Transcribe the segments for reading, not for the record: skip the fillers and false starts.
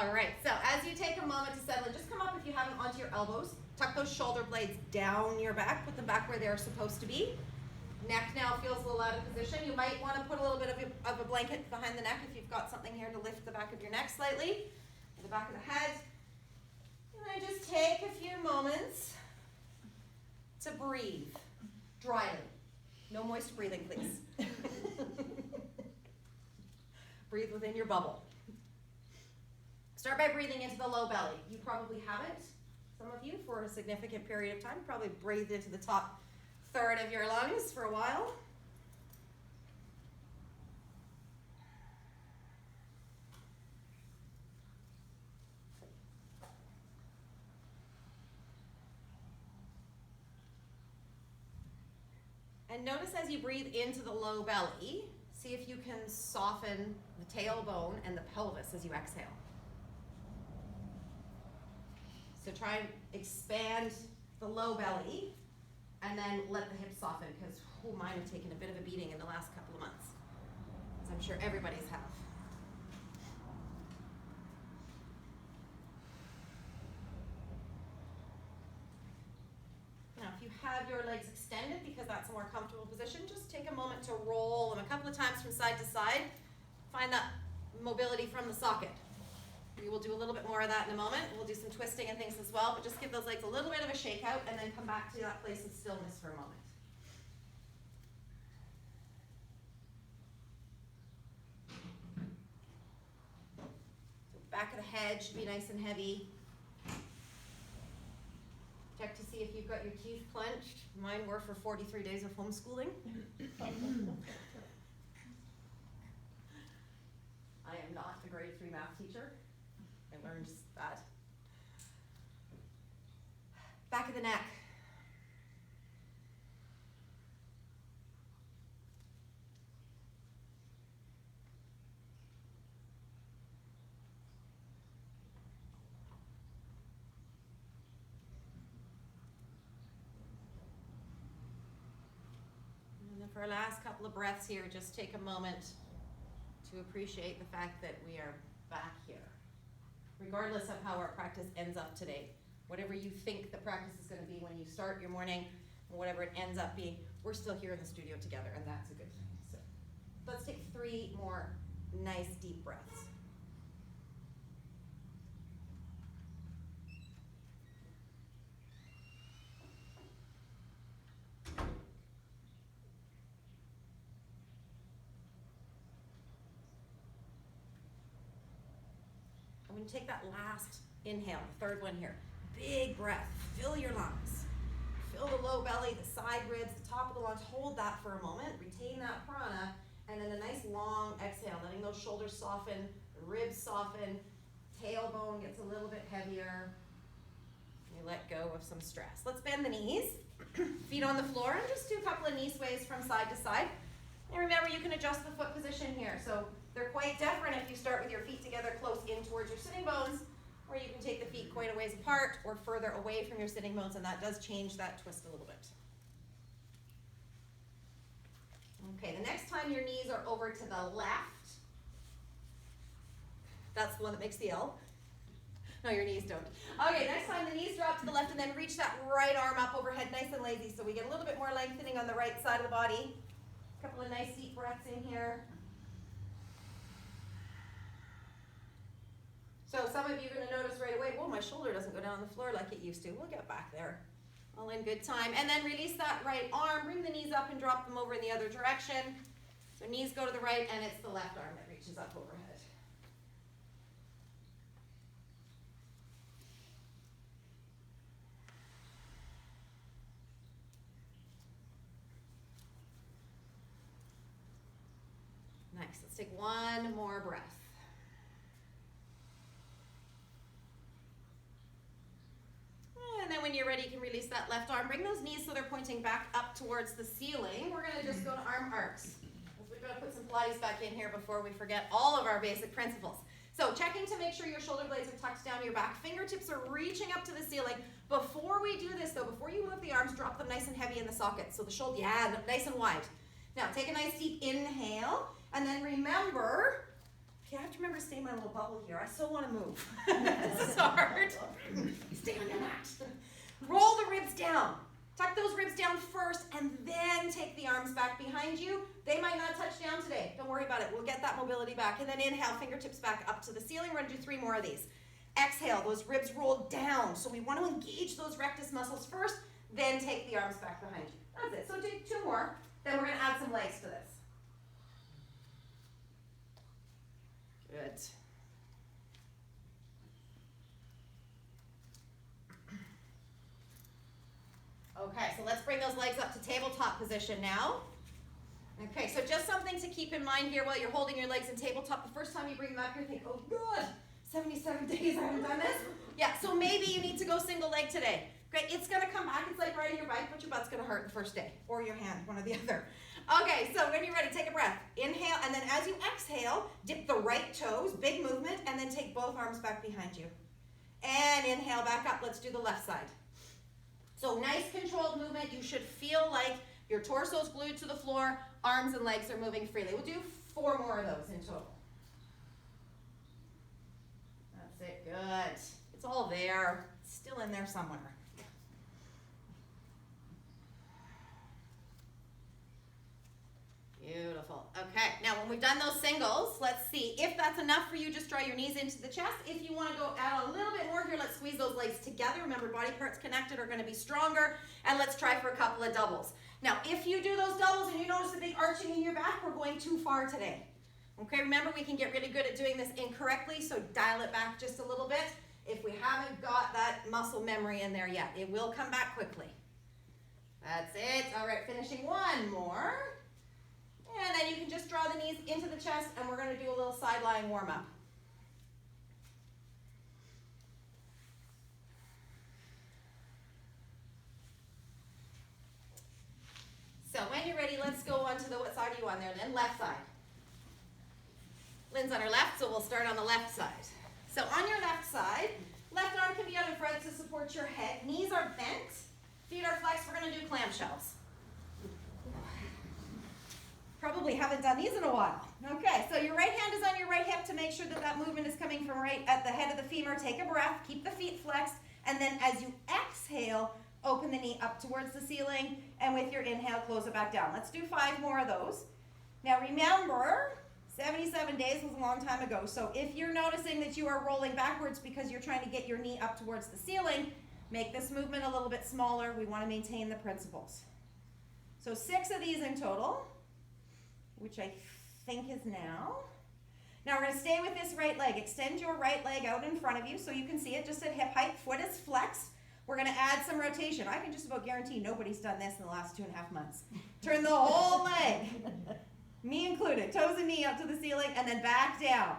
All right, so as you take a moment to settle in, just come up if you haven't onto your elbows. Tuck those shoulder blades down your back. Put them back where they're supposed to be. Neck now feels a little out of position. You might want to put a little bit of a blanket behind the neck if you've got something here to lift the back of your neck slightly, or the back of the head. And then just take a few moments to breathe dryly. No moist breathing, please. Breathe within your bubble. Start by breathing into the low belly. You probably haven't, some of you, for a significant period of time. Probably breathed into the top third of your lungs for a while. And notice as you breathe into the low belly, see if you can soften the tailbone and the pelvis as you exhale. So try and expand the low belly and then let the hips soften, because mine have taken a bit of a beating in the last couple of months, as I'm sure everybody's have. Now, if you have your legs extended, because that's a more comfortable position, just take a moment to roll them a couple of times from side to side. Find that mobility from the socket. We will do a little bit more of that in a moment. We'll do some twisting and things as well, but just give those legs a little bit of a shake out and then come back to that place of stillness for a moment. So back of the head should be nice and heavy. Check to see if you've got your teeth clenched. Mine were for 43 days of homeschooling. I am not a grade 3 math teacher. I learned that. Back of the neck. And then for our last couple of breaths here, just take a moment to appreciate the fact that we are back here. Regardless of how our practice ends up today, whatever you think the practice is going to be when you start your morning, and whatever it ends up being, we're still here in the studio together, and that's a good thing. So let's take 3 more nice deep breaths. And when you take that last inhale, the third one here, big breath, fill your lungs. Fill the low belly, the side ribs, the top of the lungs. Hold that for a moment. Retain that prana. And then a nice long exhale, letting those shoulders soften, the ribs soften, tailbone gets a little bit heavier. You let go of some stress. Let's bend the knees, feet on the floor, and just do a couple of knee sways from side to side. And remember, you can adjust the foot position here. So they're quite different if you start with your feet together close in towards your sitting bones, or you can take the feet quite a ways apart or further away from your sitting bones, and that does change that twist a little bit. Okay, the next time your knees are over to the left, that's the one that makes the L. No, your knees don't. Okay, next time the knees drop to the left, and then reach that right arm up overhead nice and lazy, so we get a little bit more lengthening on the right side of the body. A couple of nice deep breaths in here. So some of you are going to notice right away, whoa, my shoulder doesn't go down on the floor like it used to. We'll get back there. All in good time. And then release that right arm. Bring the knees up and drop them over in the other direction. So knees go to the right, and it's the left arm that reaches up overhead. Nice. Let's take one more breath. And then when you're ready, you can release that left arm. Bring those knees so they're pointing back up towards the ceiling. We're going to just go to arm arcs. We've got to put some Pilates back in here before we forget all of our basic principles. So checking to make sure your shoulder blades are tucked down your back. Fingertips are reaching up to the ceiling. Before we do this, though, before you move the arms, drop them nice and heavy in the socket. So the shoulder, yeah, nice and wide. Now take a nice deep inhale. And then remember, you have to remember to stay in my little bubble here. I still want to move. This is hard. Stay on your mat. Roll the ribs down. Tuck those ribs down first and then take the arms back behind you. They might not touch down today. Don't worry about it. We'll get that mobility back. And then inhale, fingertips back up to the ceiling. We're going to do 3 more of these. Exhale, those ribs roll down. So we want to engage those rectus muscles first, then take the arms back behind you. That's it. So do 2 more. Then we're going to add some legs to this. Good. Okay, so let's bring those legs up to tabletop position now. Okay, so just something to keep in mind here while you're holding your legs in tabletop. The first time you bring them up, you're thinking, oh God, 77 days I haven't done this. Yeah, so maybe you need to go single leg today. Great, it's gonna come back. It's like riding your bike, but your butt's gonna hurt the first day, or your hand, one or the other. Okay, so when you're ready, take a breath. Inhale, and then as you exhale, dip the right toes, big movement, and then take both arms back behind you. And inhale, back up. Let's do the left side. So nice controlled movement. You should feel like your torso's glued to the floor, arms and legs are moving freely. We'll do 4 more of those in total. That's it, good. It's all there, it's still in there somewhere. Beautiful. Okay, now when we've done those singles, let's see. If that's enough for you, just draw your knees into the chest. If you want to go add a little bit more here, let's squeeze those legs together. Remember, body parts connected are going to be stronger. And let's try for a couple of doubles. Now, if you do those doubles and you notice a big arching in your back, we're going too far today. Okay, remember, we can get really good at doing this incorrectly, so dial it back just a little bit. If we haven't got that muscle memory in there yet, it will come back quickly. That's it. All right, finishing 1 more. And then you can just draw the knees into the chest, and we're going to do a little side lying warm up. So when you're ready, let's go on to the, what side are you on there then? Left side. Lynn's on her left, so we'll start on the left side. So on your left side, left arm can be out in front to support your head. Knees are bent, feet are flexed. We're going to do clamshells. Probably haven't done these in a while. Okay, so your right hand is on your right hip to make sure that that movement is coming from right at the head of the femur. Take a breath, keep the feet flexed, and then as you exhale, open the knee up towards the ceiling, and with your inhale, close it back down. Let's do 5 more of those. Now remember, 77 days was a long time ago, so if you're noticing that you are rolling backwards because you're trying to get your knee up towards the ceiling, make this movement a little bit smaller. We want to maintain the principles. So 6 of these in total, which I think is now. Now we're going to stay with this right leg. Extend your right leg out in front of you so you can see it just at hip height. Foot is flexed. We're going to add some rotation. I can just about guarantee nobody's done this in the last 2.5 months. Turn the whole leg, me included, toes and knee up to the ceiling, and then back down.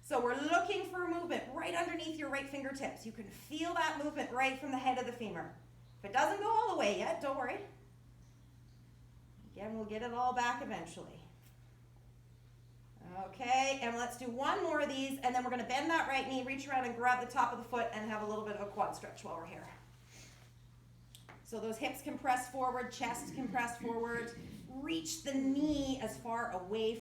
So we're looking for movement right underneath your right fingertips. You can feel that movement right from the head of the femur. If it doesn't go all the way yet, don't worry. Again, we'll get it all back eventually. Okay, and let's do 1 more of these, and then we're going to bend that right knee, reach around and grab the top of the foot, and have a little bit of a quad stretch while we're here. So those hips can press forward, chest can press forward. Reach the knee as far away